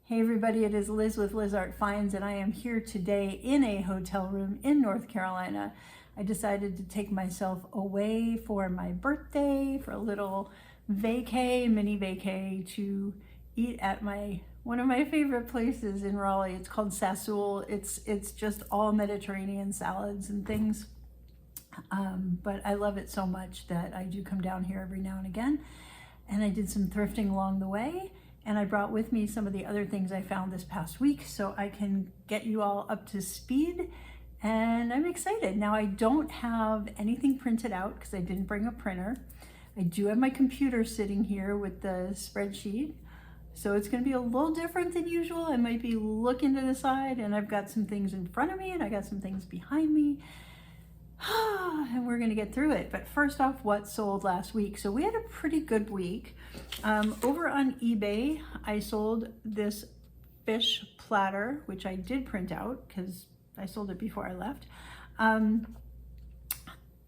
Hey everybody, it is Liz with Liz Art Finds, and I am here today in a hotel room in North Carolina. I decided to take myself away for my birthday for a little mini vacay to eat at one of my favorite places in Raleigh. It's called Sassoul. It's just all Mediterranean salads and things. But I love it so much that I do come down here every now and again. And I did some thrifting along the way. And I brought with me some of the other things I found this past week so I can get you all up to speed. And I'm excited. Now I don't have anything printed out because I didn't bring a printer. I do have my computer sitting here with the spreadsheet. So it's going to be a little different than usual. I might be looking to the side, and I've got some things in front of me and I got some things behind me. And we're going to get through it. But first off, what sold last week? So we had a pretty good week. Over on eBay, I sold this fish platter, which I did print out because I sold it before I left. I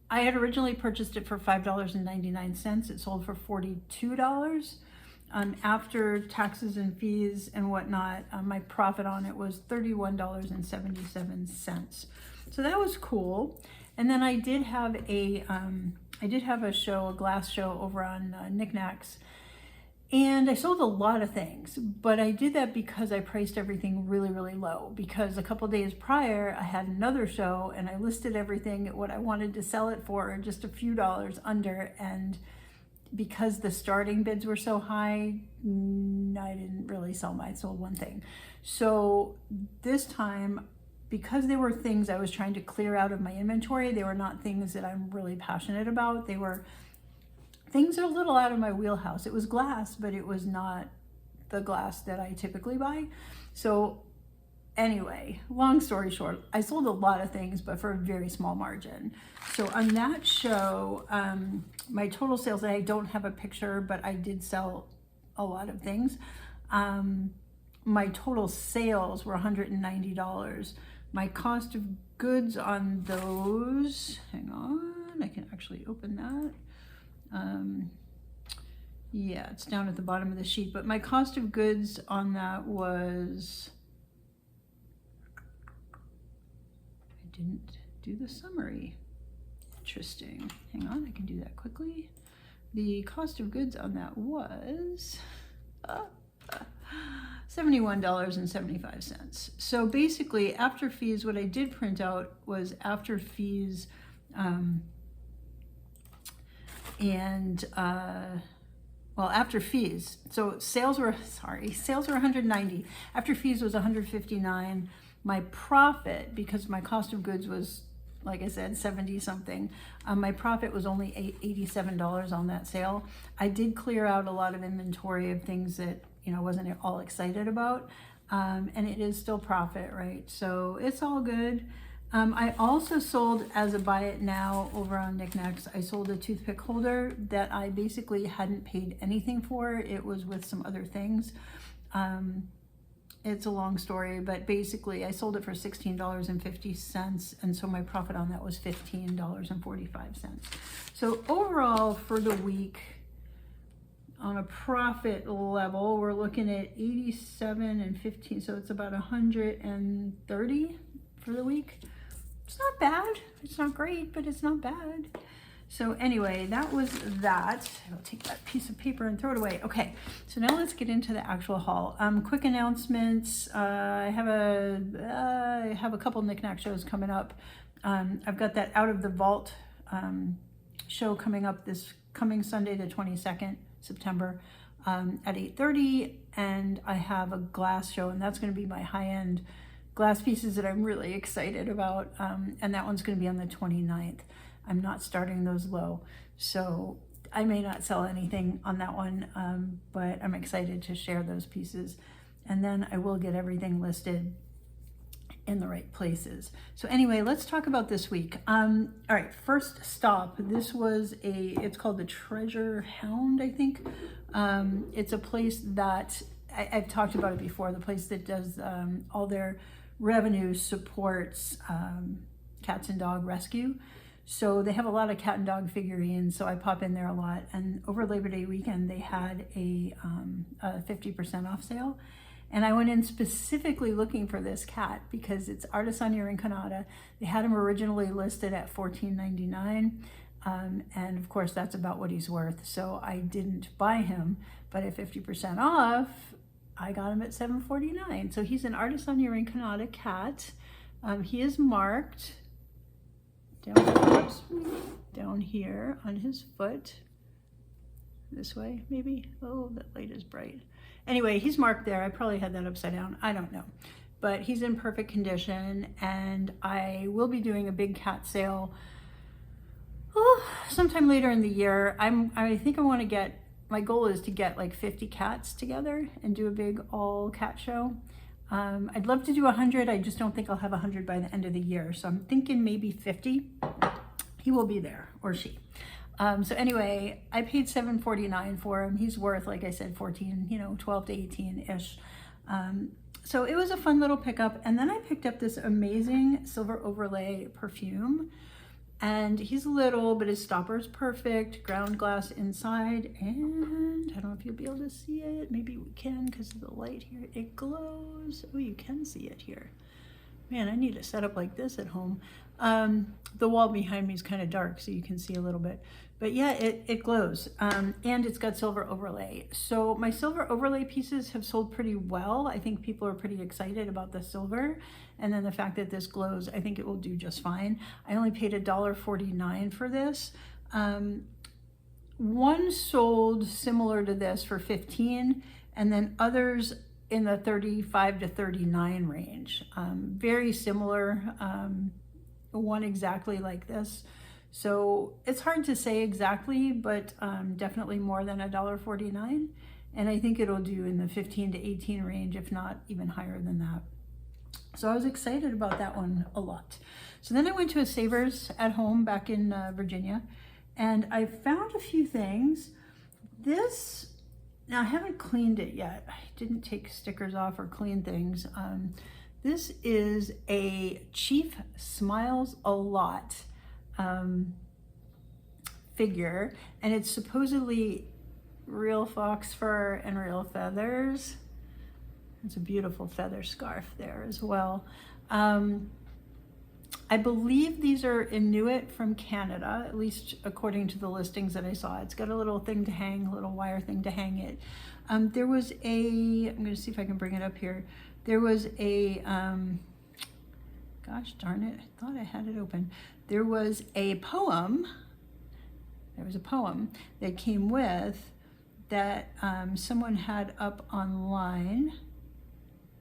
had originally purchased it for $5.99. It sold for $42. After taxes and fees and whatnot, my profit on it was $31.77. So that was cool. And then I did have a glass show over on Niknax, and I sold a lot of things, but I did that because I priced everything really, really low, because a couple days prior I had another show and I listed everything at what I wanted to sell it for, just a few dollars under, and because the starting bids were so high, I didn't really sell mine. I sold one thing. So this time, because they were things I was trying to clear out of my inventory, they were not things that I'm really passionate about. They were things that are a little out of my wheelhouse. It was glass, but it was not the glass that I typically buy. So anyway, long story short, I sold a lot of things, but for a very small margin. So on that show, my total sales, I don't have a picture, but I did sell a lot of things. My total sales were $190. My cost of goods on those, hang on, I can actually open that. Yeah, it's down at the bottom of the sheet, but my cost of goods on that was, I didn't do the summary. Interesting. Hang on, I can do that quickly. The cost of goods on that was $71.75. So basically, after fees, what I did print out was after fees after fees. So sales were 190. After fees was 159. My profit, because my cost of goods was, like I said, 70 something. My profit was only $87 on that sale. I did clear out a lot of inventory of things that, wasn't all excited about. And it is still profit, right? So it's all good. I also sold, as a buy it now over on Niknax, I sold a toothpick holder that I basically hadn't paid anything for. It was with some other things. It's a long story, but basically I sold it for $16.50, and so my profit on that was $15.45. So overall for the week, on a profit level, we're looking at 87 and 15, so it's about 130 for the week. It's not bad. It's not great, but it's not bad. So anyway, that was that. I'll take that piece of paper and throw it away. Okay, so now let's get into the actual haul. Quick announcements. I have a couple Niknax shows coming up. I've got that Out of the Vault show coming up this coming Sunday, the 22nd September, at 8:30, and I have a glass show, and that's going to be my high-end glass pieces that I'm really excited about, and that one's going to be on the 29th. I'm not starting those low, so I may not sell anything on that one, but I'm excited to share those pieces, and then I will get everything listed in the right places. So anyway, let's talk about this week. All right, first stop. This was it's called the Treasure Hound, I think. It's a place that I've talked about it before. The place that does all their revenue supports cats and dog rescue. So they have a lot of cat and dog figurines, so I pop in there a lot. And over Labor Day weekend, they had a 50% off sale. And I went in specifically looking for this cat because it's Artisania rinconata. They had him originally listed at $14.99. And of course that's about what he's worth. So I didn't buy him, but at 50% off, I got him at $7.49. So he's an Artisania rinconata cat. He is marked down here on his foot. This way, maybe. Oh, that light is bright. Anyway, he's marked there. I probably had that upside down. I don't know. But he's in perfect condition, and I will be doing a big cat sale sometime later in the year. I think I want to get, my goal is to get like 50 cats together and do a big all cat show. I'd love to do 100. I just don't think I'll have 100 by the end of the year. So I'm thinking maybe 50. He will be there, or she. So anyway, I paid $7.49 for him. He's worth, like I said, 14, 12 to 18-ish. So it was a fun little pickup. And then I picked up this amazing silver overlay perfume. And he's little, but his stopper is perfect. Ground glass inside. And I don't know if you'll be able to see it. Maybe we can because of the light here. It glows. Oh, you can see it here. Man, I need a setup like this at home. The wall behind me is kind of dark, so you can see a little bit. But yeah, it glows. And it's got silver overlay. So my silver overlay pieces have sold pretty well. I think people are pretty excited about the silver. And then the fact that this glows, I think it will do just fine. I only paid $1.49 for this. One sold similar to this for $15, and then others in the $35 to $39 range. Very similar, one exactly like this. So it's hard to say exactly, but definitely more than $1.49. And I think it'll do in the 15 to 18 range, if not even higher than that. So I was excited about that one a lot. So then I went to a Savers at home back in Virginia, and I found a few things. This, now I haven't cleaned it yet. I didn't take stickers off or clean things. This is a Chief Smiles a Lot figure, and it's supposedly real fox fur and real feathers. It's a beautiful feather scarf there as well. I believe these are Inuit from Canada, at least according to the listings that I saw. It's got a little thing to hang, a little wire thing to hang it. There was a, I'm going to see if I can bring it up here. There was a, gosh darn it, I thought I had it open. There was a poem that came with that someone had up online.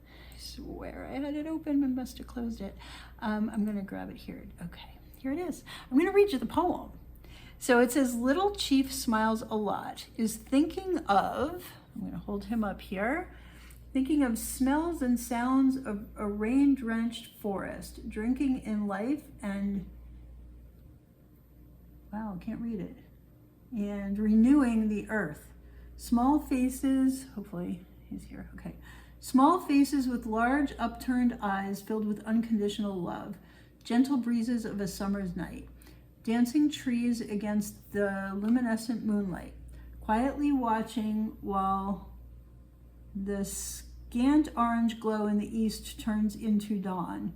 I swear I had it open, I must have closed it. I'm gonna grab it here. Okay, here it is. I'm gonna read you the poem. So it says, "Little Chief Smiles a Lot, is thinking of," I'm gonna hold him up here, "thinking of smells and sounds of a rain-drenched forest, drinking in life and," wow, can't read it, "and renewing the earth. Small faces," hopefully he's here, okay. "Small faces with large upturned eyes filled with unconditional love, gentle breezes of a summer's night, dancing trees against the luminescent moonlight, quietly watching while the scant orange glow in the east turns into dawn.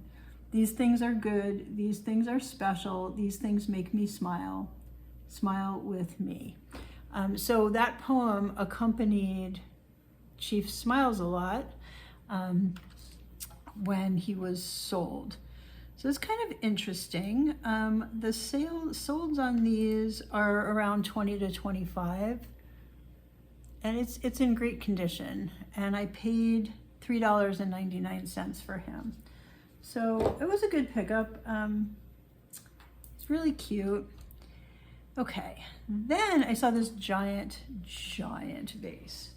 These things are good, these things are special, these things make me smile. Smile with me." So that poem accompanied Chief Smiles a Lot when he was sold. So it's kind of interesting. The solds on these are around 20 to 25, and it's in great condition. And I paid $3.99 for him. So it was a good pickup. It's really cute. Okay, then I saw this giant vase,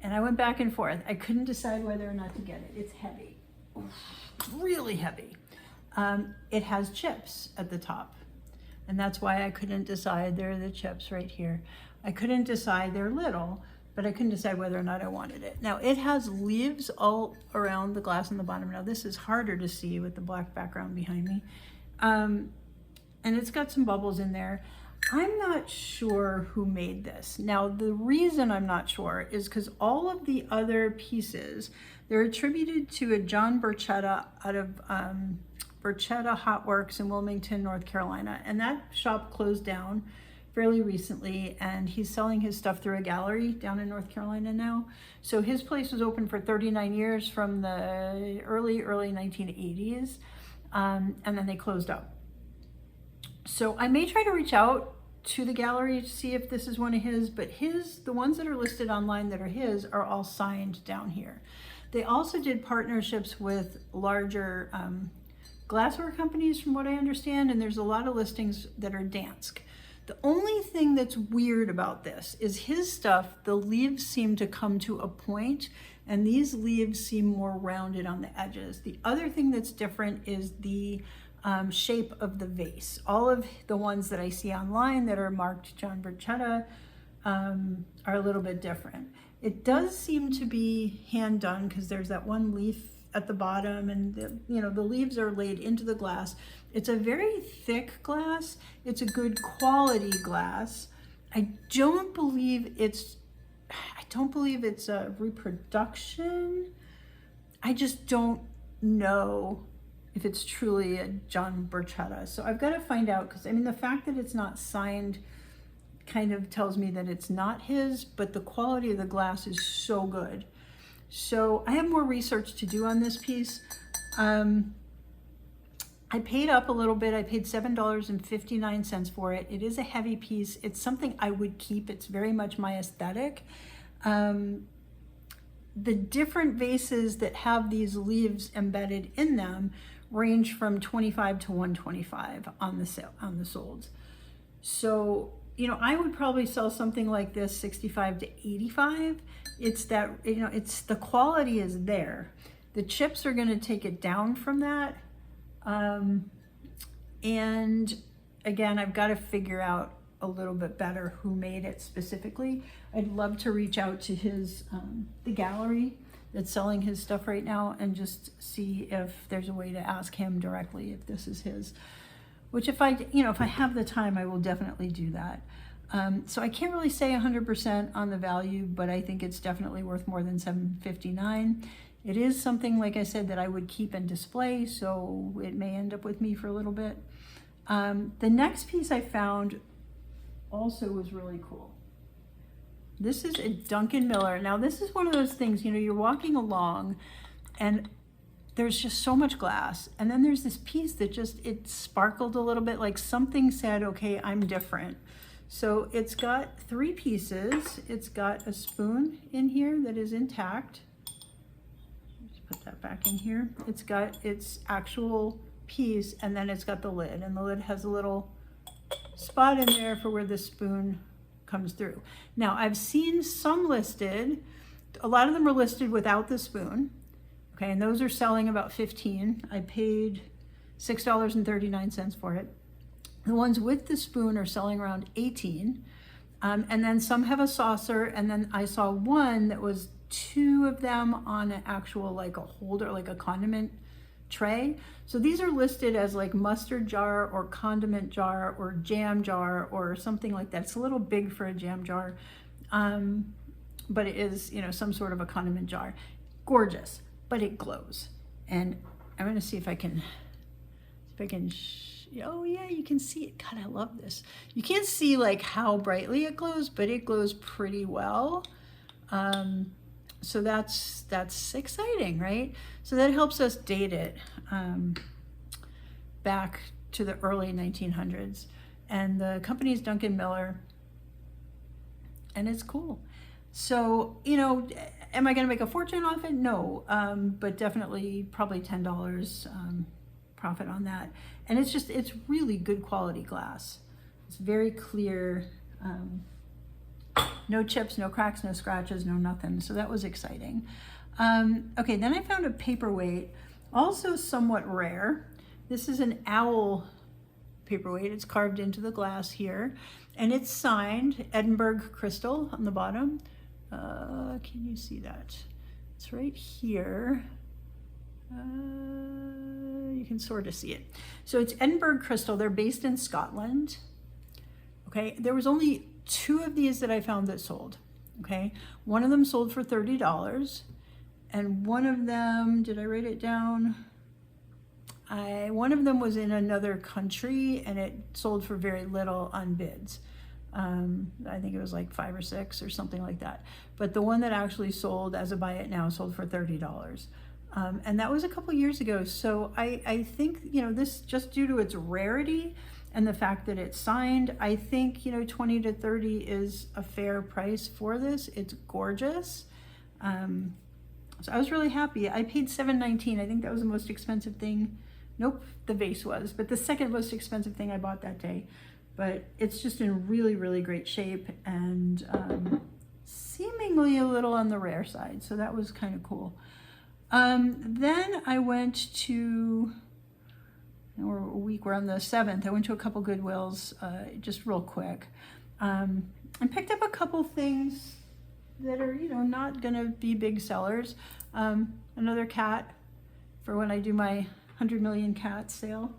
and I went back and forth. I couldn't decide whether or not to get it. It's heavy, really heavy. It has chips at the top, and that's why I couldn't decide. There are the chips right here. I couldn't decide. They're little, but I couldn't decide whether or not I wanted it. Now it has leaves all around the glass on the bottom. Now this is harder to see with the black background behind me. And it's got some bubbles in there. I'm not sure who made this. Now, the reason I'm not sure is because all of the other pieces, they're attributed to a John Burchetta out of Burchetta Hot Works in Wilmington, North Carolina. And that shop closed down fairly recently, and he's selling his stuff through a gallery down in North Carolina now. So his place was open for 39 years from the early 1980s, and then they closed up. So I may try to reach out to the gallery to see if this is one of his, but the ones that are listed online that are his are all signed down here. They also did partnerships with larger glassware companies from what I understand, and there's a lot of listings that are Dansk. The only thing that's weird about this is his stuff, the leaves seem to come to a point, and these leaves seem more rounded on the edges. The other thing that's different is the shape of the vase. All of the ones that I see online that are marked John Burchetta are a little bit different. It does seem to be hand done because there's that one leaf at the bottom, and the leaves are laid into the glass. It's a very thick glass. It's a good quality glass. I don't believe it's a reproduction. I just don't know if it's truly a John Burchetta. So I've got to find out, because I mean, the fact that it's not signed kind of tells me that it's not his, but the quality of the glass is so good. So I have more research to do on this piece. I paid up a little bit. I paid $7.59 for it. It is a heavy piece. It's something I would keep. It's very much my aesthetic. The different vases that have these leaves embedded in them range from $25 to $125 on the solds. So, I would probably sell something like this $65 to $85. It's that, it's the quality is there. The chips are going to take it down from that. And again, I've got to figure out a little bit better who made it specifically. I'd love to reach out to the gallery that's selling his stuff right now and just see if there's a way to ask him directly if this is his, which if I have the time, I will definitely do that. So I can't really say 100% on the value, but I think it's definitely worth more than $7.59. It is something, like I said, that I would keep and display, so it may end up with me for a little bit. The next piece I found also was really cool. This is a Duncan Miller. Now, this is one of those things, you're walking along and there's just so much glass. And then there's this piece that it sparkled a little bit, like something said, okay, I'm different. So it's got 3 pieces. It's got a spoon in here that is intact. Put that back in here. It's got its actual piece, and then it's got the lid, and the lid has a little spot in there for where the spoon comes through. Now, I've seen some listed, a lot of them are listed without the spoon, okay, and those are selling about $15. I paid $6.39 for it. The ones with the spoon are selling around $18, and then some have a saucer, and then I saw one that was 2 of them on an actual, like a holder, like a condiment tray. So these are listed as like mustard jar or condiment jar or jam jar or something like that. It's a little big for a jam jar, but it is, some sort of a condiment jar. Gorgeous, but it glows. And I'm gonna see if I can, oh yeah, you can see it. God, I love this. You can't see like how brightly it glows, but it glows pretty well. So that's exciting, right? So that helps us date it back to the early 1900s. And the company is Duncan Miller, and it's cool. So, am I gonna make a fortune off it? No, but definitely probably $10 profit on that. And it's really good quality glass. It's very clear. No chips, no cracks, no scratches, no nothing. So that was exciting. Okay, then I found a paperweight, also somewhat rare. This is an owl paperweight. It's carved into the glass here, and it's signed Edinburgh crystal on the bottom. Can you see that? It's right here. You can sort of see it. So it's Edinburgh crystal. They're based in Scotland. okay? There was only 2 of these that I found that sold, okay? One of them sold for $30, and one of them, did I write it down? One of them was in another country, and it sold for very little on bids. I think it was like 5 or 6 or something like that. But the one that actually sold as a buy it now sold for $30. And that was a couple years ago. So I think, you know, this, just due to its rarity and the fact that it's signed, I think, you know, 20 to 30 is a fair price for this. It's gorgeous. So I was really happy. I paid $7.19. I think that was the most expensive thing. Nope, the vase was, but the second most expensive thing I bought that day. But it's just in really, really great shape, and seemingly a little on the rare side. So that was kind of cool. Then I went to, we're on the 7th. I went to a couple Goodwills, just real quick, and picked up a couple things that are, you know, not gonna be big sellers. Another cat for when I do my 100 million cats sale.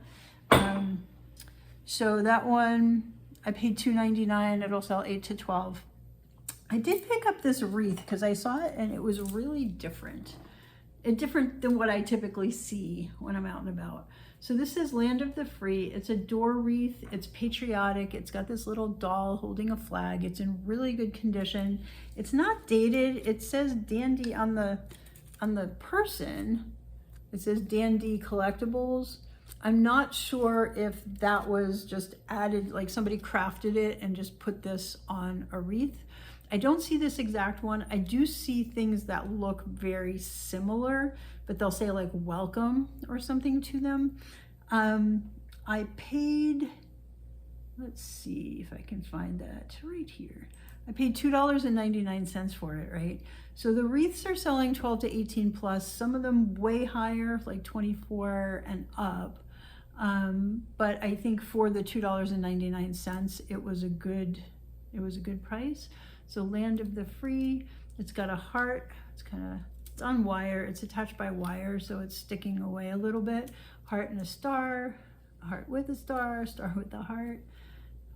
So that one, I paid $2.99. It'll sell 8 to 12. I did pick up this wreath because I saw it and it was really different. Different than what I typically see when I'm out and about. So this is Land of the Free. It's a door wreath. It's patriotic. It's got this little doll holding a flag. It's in really good condition. It's not dated. It says Dandy on the person. It says Dandy Collectibles. I'm not sure if that was just added, like somebody crafted it and just put this on a wreath. I don't see this exact one. I do see things that look very similar, but they'll say like welcome or something to them. I paid, let's see if I can find that right here. I paid $2.99 for it, right? So the wreaths are selling 12 to 18 plus, some of them way higher, like 24 and up. But I think for the $2.99, it was a good price. So Land of the Free, it's got a heart, it's on wire, it's attached by wire, so it's sticking away a little bit. Heart and a star with a star with a heart,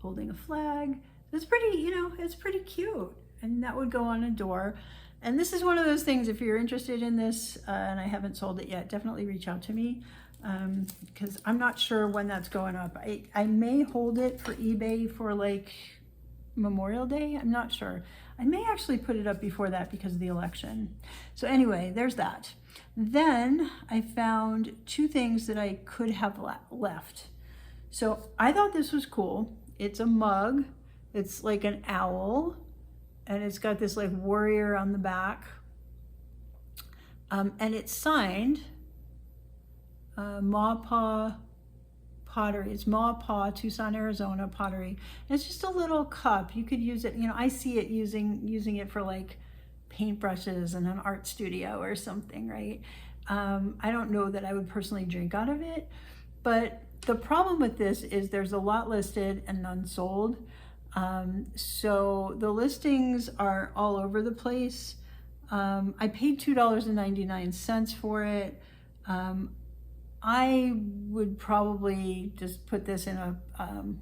holding a flag. It's pretty, you know, it's pretty cute. And that would go on a door. And this is one of those things, if you're interested in this, and I haven't sold it yet, definitely reach out to me. Because I'm not sure when that's going up. I may hold it for eBay for like Memorial Day. I'm not sure. I may actually put it up before that because of the election. So anyway, there's that. Then I found 2 things that I could have left. So I thought this was cool. It's a mug. It's like an owl, and it's got this like warrior on the back. And it's signed Mawpaw Pottery. It's Mawpaw, Tucson, Arizona pottery. And it's just a little cup. You could use it, you know, I see it using it for like paintbrushes in an art studio or something, right? I don't know that I would personally drink out of it, but the problem with this is there's a lot listed and none sold. So the listings are all over the place. I paid $2.99 for it. I would probably just put this in a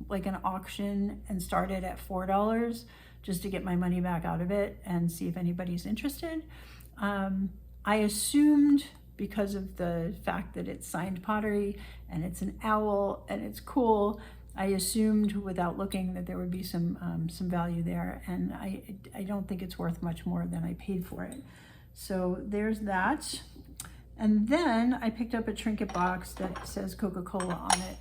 like an auction and start it at $4 just to get my money back out of it and see if anybody's interested. I assumed, because of the fact that it's signed pottery and it's an owl and it's cool, I assumed without looking that there would be some value there, and I don't think it's worth much more than I paid for it. So there's that. And then I picked up a trinket box that says Coca-Cola on it.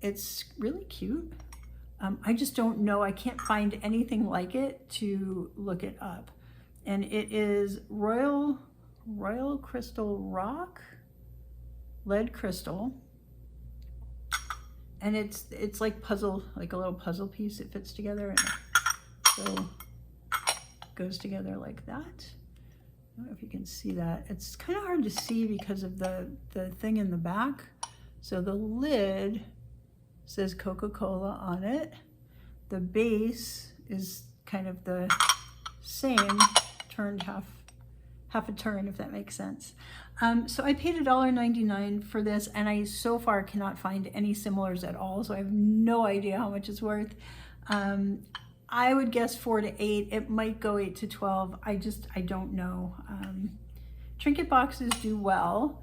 It's really cute. I just don't know, I can't find anything like it to look it up. And it is Royal Crystal Rock, lead crystal. And it's like puzzle, like a little puzzle piece. It fits together and so goes together like that. I don't know if you can see that. It's kind of hard to see because of the thing in the back. So the lid says Coca-Cola on it. The base is kind of the same, turned half a turn, if that makes sense. So I paid $1.99 for this, and I so far cannot find any similars at all, so I have no idea how much it's worth. I would guess 4 to 8. It might go 8 to 12. I don't know. Trinket boxes do well.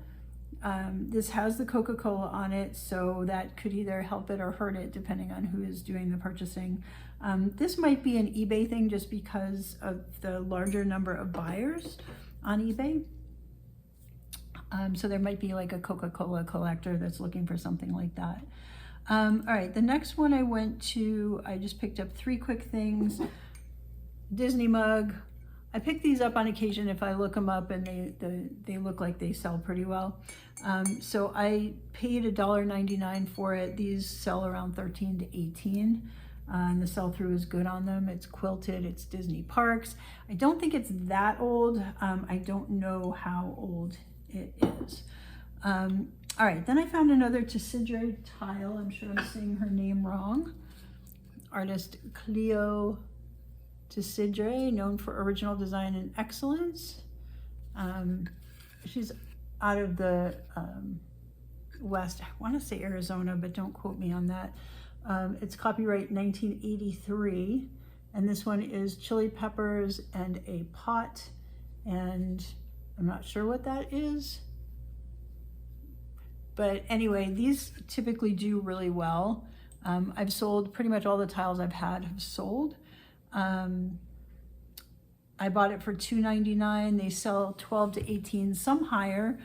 This has the Coca-Cola on it, so that could either help it or hurt it depending on who is doing the purchasing. This might be an eBay thing just because of the larger number of buyers on eBay. So there might be like a Coca-Cola collector that's looking for something like that. All right, the next one I just picked up 3 quick things. Disney mug. I pick these up on occasion if I look them up and they look like they sell pretty well. So I paid $1.99 for it. These sell around 13 to 18. And the sell-through is good on them. It's quilted, it's Disney Parks. I don't think it's that old. I don't know how old it is. All right, then I found another Tisidre tile. I'm sure I'm saying her name wrong. Artist Cleo Tisidre, known for original design and excellence. She's out of the West, I want to say Arizona, but don't quote me on that. It's copyright 1983, and this one is chili peppers and a pot, and I'm not sure what that is. But anyway, these typically do really well. I've sold pretty much all the tiles I've had have sold. I bought it for $2.99. They sell 12 to 18, some higher.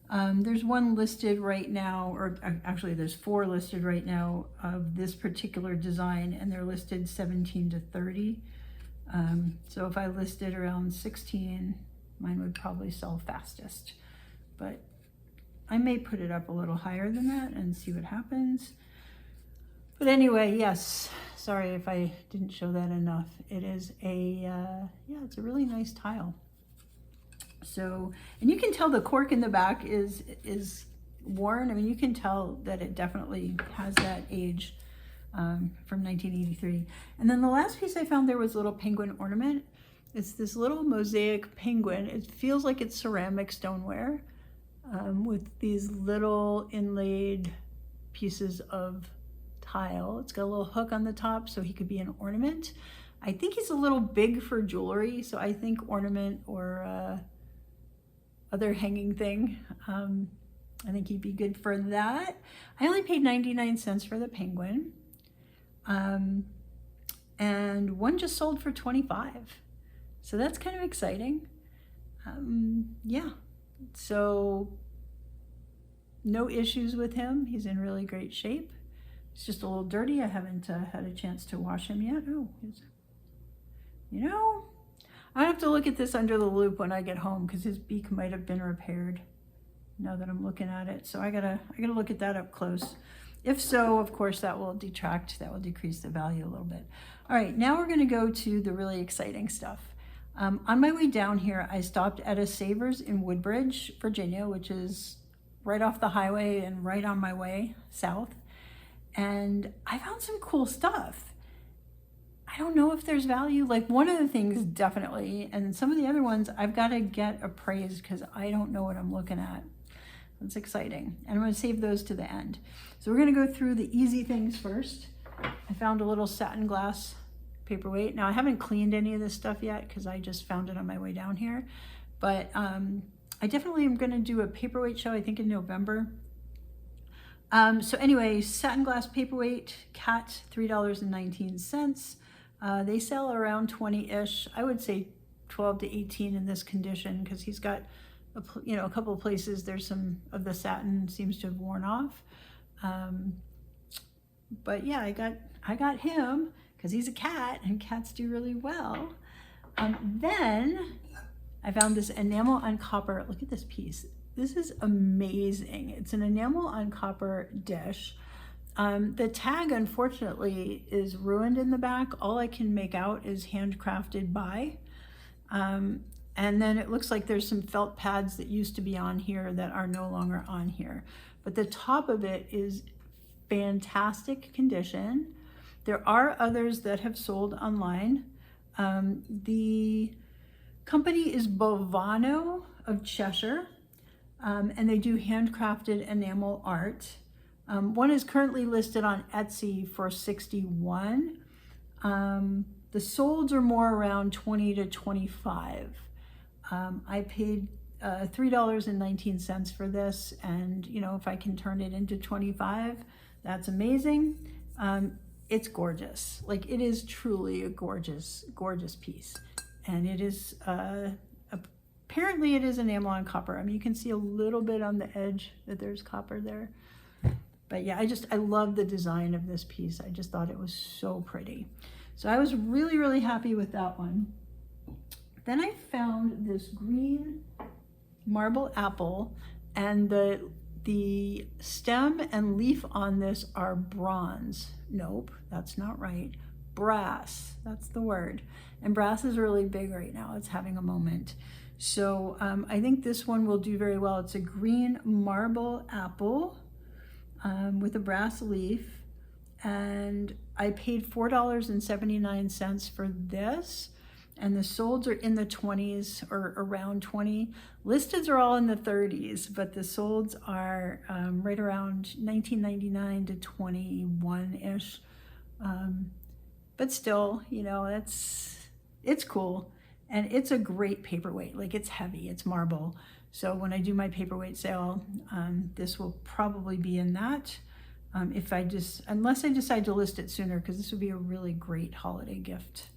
There's one listed right now, or actually there's 4 listed right now of this particular design, and they're listed 17 to 30. So if I listed around 16, mine would probably sell fastest. But I may put it up a little higher than that and see what happens. But anyway, yes, sorry if I didn't show that enough. It is it's a really nice tile. So, and you can tell the cork in the back is worn. I mean, you can tell that it definitely has that age from 1983. And then the last piece I found there was a little penguin ornament. It's this little mosaic penguin. It feels like it's ceramic stoneware with these little inlaid pieces of tile. It's got a little hook on the top, so he could be an ornament. I think he's a little big for jewelry, so I think ornament or other hanging thing. I think he'd be good for that. I only paid 99 cents for the penguin. And one just sold for 25. So that's kind of exciting. Yeah, so no issues with him. He's in really great shape. It's just a little dirty. I haven't had a chance to wash him yet. Oh, I have to look at this under the loupe when I get home because his beak might have been repaired now that I'm looking at it. So I gotta look at that up close. If so, of course, that will decrease the value a little bit. All right, now we're gonna go to the really exciting stuff. On my way down here, I stopped at a Savers in Woodbridge, Virginia, which is right off the highway and right on my way south. And I found some cool stuff. I don't know if there's value. Like one of the things definitely, and some of the other ones I've got to get appraised because I don't know what I'm looking at. That's exciting. And I'm going to save those to the end. So we're going to go through the easy things first. I found a little satin glass paperweight. Now I haven't cleaned any of this stuff yet because I just found it on my way down here. But I definitely am going to do a paperweight show, I think in November. So anyway, satin glass paperweight, cat, $3.19. They sell around 20-ish. I would say 12 to 18 in this condition because he's got, a couple of places there's some of the satin seems to have worn off. But yeah, I got him because he's a cat and cats do really well. Then I found this enamel on copper. Look at this piece. This is amazing. It's an enamel on copper dish. The tag, unfortunately, is ruined in the back. All I can make out is handcrafted by. And then it looks like there's some felt pads that used to be on here that are no longer on here. But the top of it is fantastic condition. There are others that have sold online. The company is Bovano of Cheshire. And they do handcrafted enamel art. One is currently listed on Etsy for $61. The solds are more around 20 to 25. I paid $3.19 for this, and you know, if I can turn it into 25, that's amazing. It's gorgeous. Like, it is truly a gorgeous, gorgeous piece. And it is, apparently it is enamel on copper. I mean, you can see a little bit on the edge that there's copper there. But yeah, I love the design of this piece. I just thought it was so pretty. So I was really, really happy with that one. Then I found this green marble apple, and the stem and leaf on this are bronze. Nope, that's not right. Brass, that's the word. And brass is really big right now. It's having a moment. So I think this one will do very well. It's a green marble apple with a brass leaf. And I paid $4.79 for this. And the solds are in the 20s or around 20. Listeds are all in the 30s, but the solds are right around 19.99 to 21-ish. But still, you know, it's cool. And it's a great paperweight. Like, it's heavy, it's marble. So when I do my paperweight sale, this will probably be in that. Unless I decide to list it sooner, because this would be a really great holiday gift.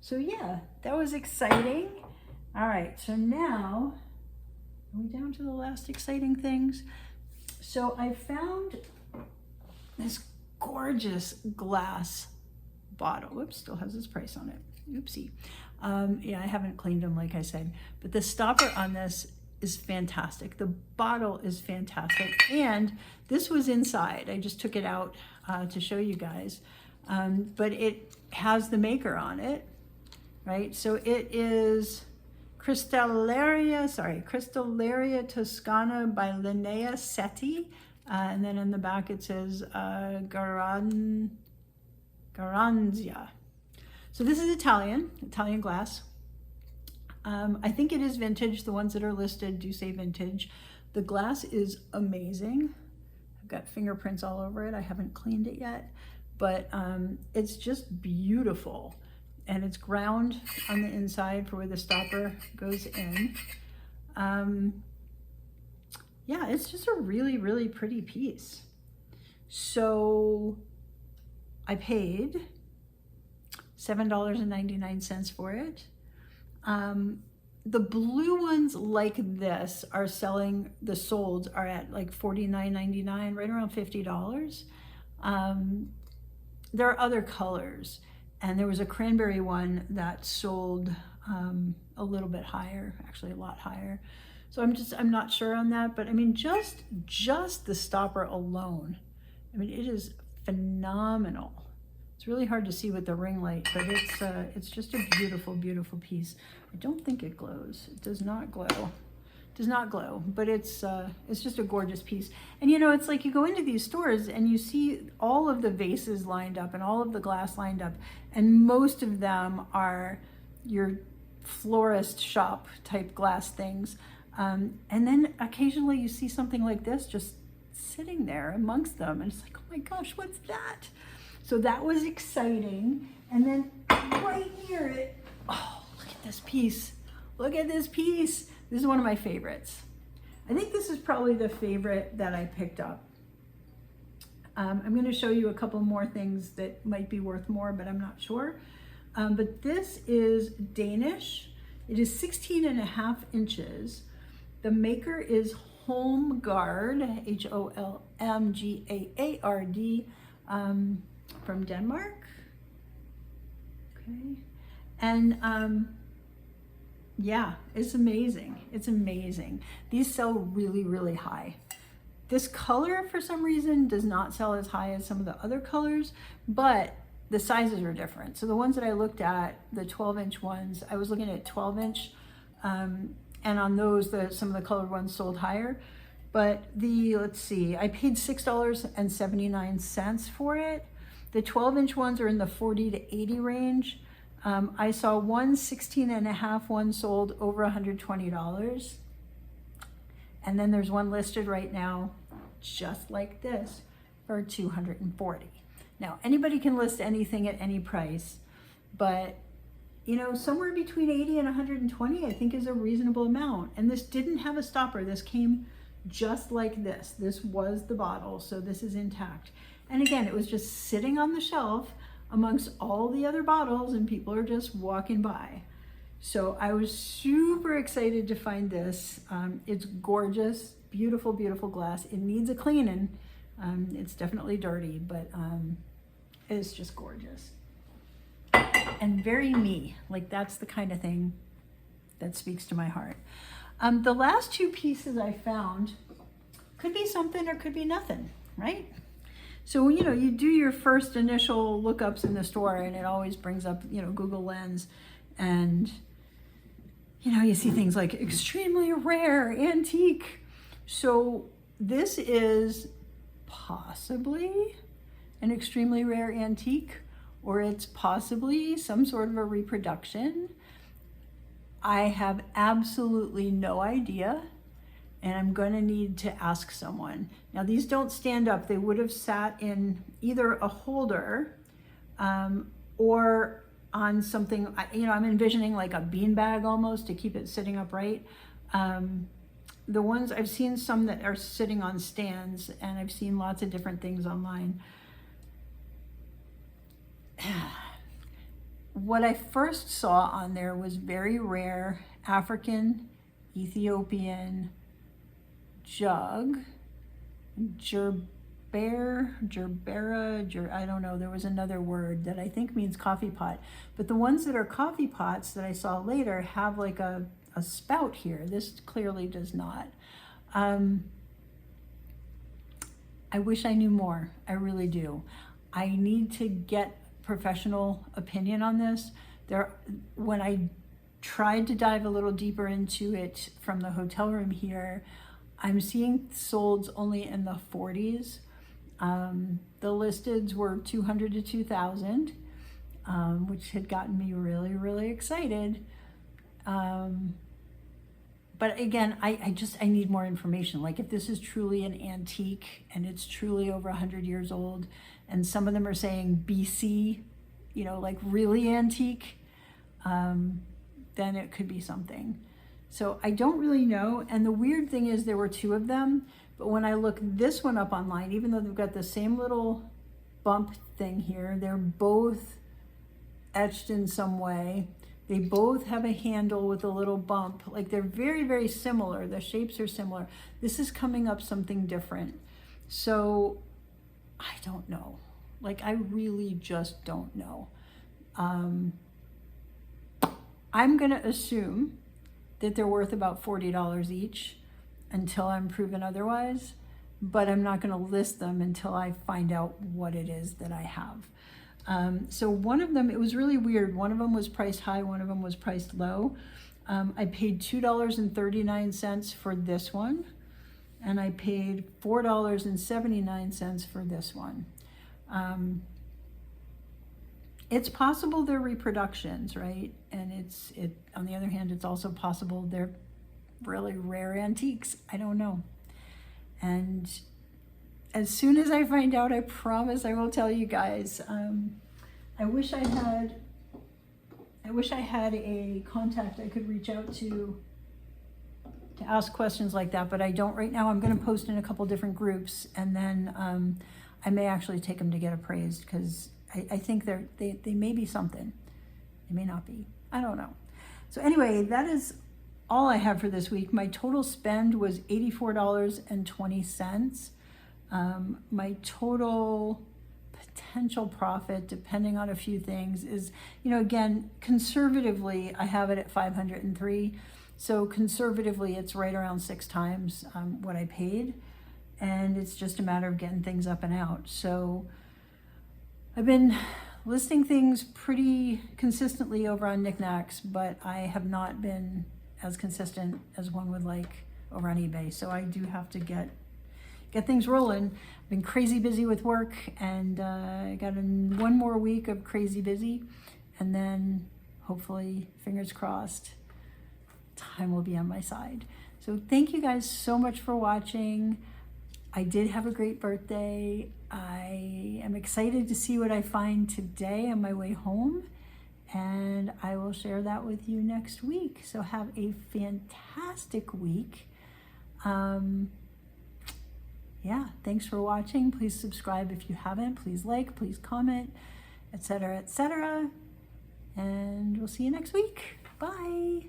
So yeah, that was exciting. All right, so now, are we down to the last exciting things? So I found this gorgeous glass bottle. Whoops, still has its price on it. Oopsie. Yeah, I haven't cleaned them, like I said, but the stopper on this is fantastic. The bottle is fantastic. And this was inside. I just took it out to show you guys. But it has the maker on it, right? So it is Cristalleria Toscana by Linnea Setti. And then in the back it says Garanzia. So this is Italian glass. I think it is vintage. The ones that are listed do say vintage. The glass is amazing. I've got fingerprints all over it. I haven't cleaned it yet, but it's just beautiful. And it's ground on the inside for where the stopper goes in. Yeah, it's just a really, really pretty piece. So I paid $7.99 for it. The blue ones like this are selling, the solds are at like $49.99, right around $50. There are other colors, and there was a cranberry one that sold a little bit higher, actually a lot higher. So I'm not sure on that, but I mean, just the stopper alone, I mean, it is phenomenal. It's really hard to see with the ring light, but it's just a beautiful, beautiful piece. I don't think it glows. It does not glow. It does not glow, but it's just a gorgeous piece. And you know, it's like you go into these stores and you see all of the vases lined up and all of the glass lined up, and most of them are your florist shop type glass things. And then occasionally you see something like this just sitting there amongst them, and it's like, oh my gosh, what's that? So that was exciting. And then right near it, oh, look at this piece. Look at this piece. This is one of my favorites. I think this is probably the favorite that I picked up. I'm going to show you a couple more things that might be worth more, but I'm not sure. But this is Danish. It is 16.5 inches. The maker is Holmgaard, Holmgaard, from Denmark. Okay. And yeah, it's amazing. It's amazing. These sell really, really high. This color, for some reason, does not sell as high as some of the other colors, but the sizes are different. So the ones that I looked at, the 12-inch ones, I was looking at 12-inch, and on those, some of the colored ones sold higher. But let's see, I paid $6.79 for it. The 12-inch ones are in the 40 to 80 range. I saw one 16.5 one sold over $120. And then there's one listed right now, just like this, for $240. Now, anybody can list anything at any price, but you know, somewhere between 80 and 120, I think, is a reasonable amount. And this didn't have a stopper. This came just like this. This was the bottle, so this is intact. And again, it was just sitting on the shelf amongst all the other bottles, and people are just walking by. So I was super excited to find this. It's gorgeous, beautiful, beautiful glass. It needs a cleaning. It's definitely dirty, but it's just gorgeous. And very me, like that's the kind of thing that speaks to my heart. The last two pieces I found could be something or could be nothing, right? So, you know, you do your first initial lookups in the store and it always brings up, you know, Google Lens, and, you know, you see things like extremely rare antique. So this is possibly an extremely rare antique, or it's possibly some sort of a reproduction. I have absolutely no idea, and I'm going to need to ask someone. Now, these don't stand up. They would have sat in either a holder or on something, you know, I'm envisioning like a beanbag almost to keep it sitting upright. The ones, I've seen some that are sitting on stands, and I've seen lots of different things online. What I first saw on there was very rare African, Ethiopian jug, Gerbera, I don't know, there was another word that I think means coffee pot. But the ones that are coffee pots that I saw later have like a spout here. This clearly does not. I wish I knew more. I really do. I need to get professional opinion on this. When I tried to dive a little deeper into it from the hotel room here, I'm seeing solds only in the 40s. The listeds were 200 to 2,000, which had gotten me really, really excited. But again, I need more information. Like if this is truly an antique and it's truly over 100 years old, and some of them are saying BC, you know, like really antique, then it could be something. So I don't really know. And the weird thing is there were two of them, but when I look this one up online, even though they've got the same little bump thing here, they're both etched in some way. They both have a handle with a little bump. Like they're very, very similar. The shapes are similar. This is coming up something different. So I don't know. Like I really just don't know. I'm gonna assume that they're worth about $40 each until I'm proven otherwise, but I'm not gonna list them until I find out what it is that I have. So one of them, it was really weird. One of them was priced high, one of them was priced low. I paid $2.39 for this one, and I paid $4.79 for this one. It's possible they're reproductions, right? And on the other hand, it's also possible they're really rare antiques. I don't know. And as soon as I find out, I promise I will tell you guys. I wish I had a contact I could reach out to ask questions like that, but I don't right now. I'm going to post in a couple different groups, and then I may actually take them to get appraised, because I think they may be something. They may not be. I don't know. So anyway, that is all I have for this week. My total spend was $84.20. My total potential profit, depending on a few things, is, you know, again, conservatively, I have it at 503. So conservatively, it's right around 6 times what I paid. And it's just a matter of getting things up and out. So I've been listing things pretty consistently over on Niknax, but I have not been as consistent as one would like over on eBay. So I do have to get things rolling. I've been crazy busy with work, and I got one more week of crazy busy, and then hopefully, fingers crossed, time will be on my side. So thank you guys so much for watching. I did have a great birthday. I am excited to see what I find today on my way home, and I will share that with you next week. So have a fantastic week. Yeah, thanks for watching. Please subscribe if you haven't. Please like, please comment, etc., etc. And we'll see you next week. Bye.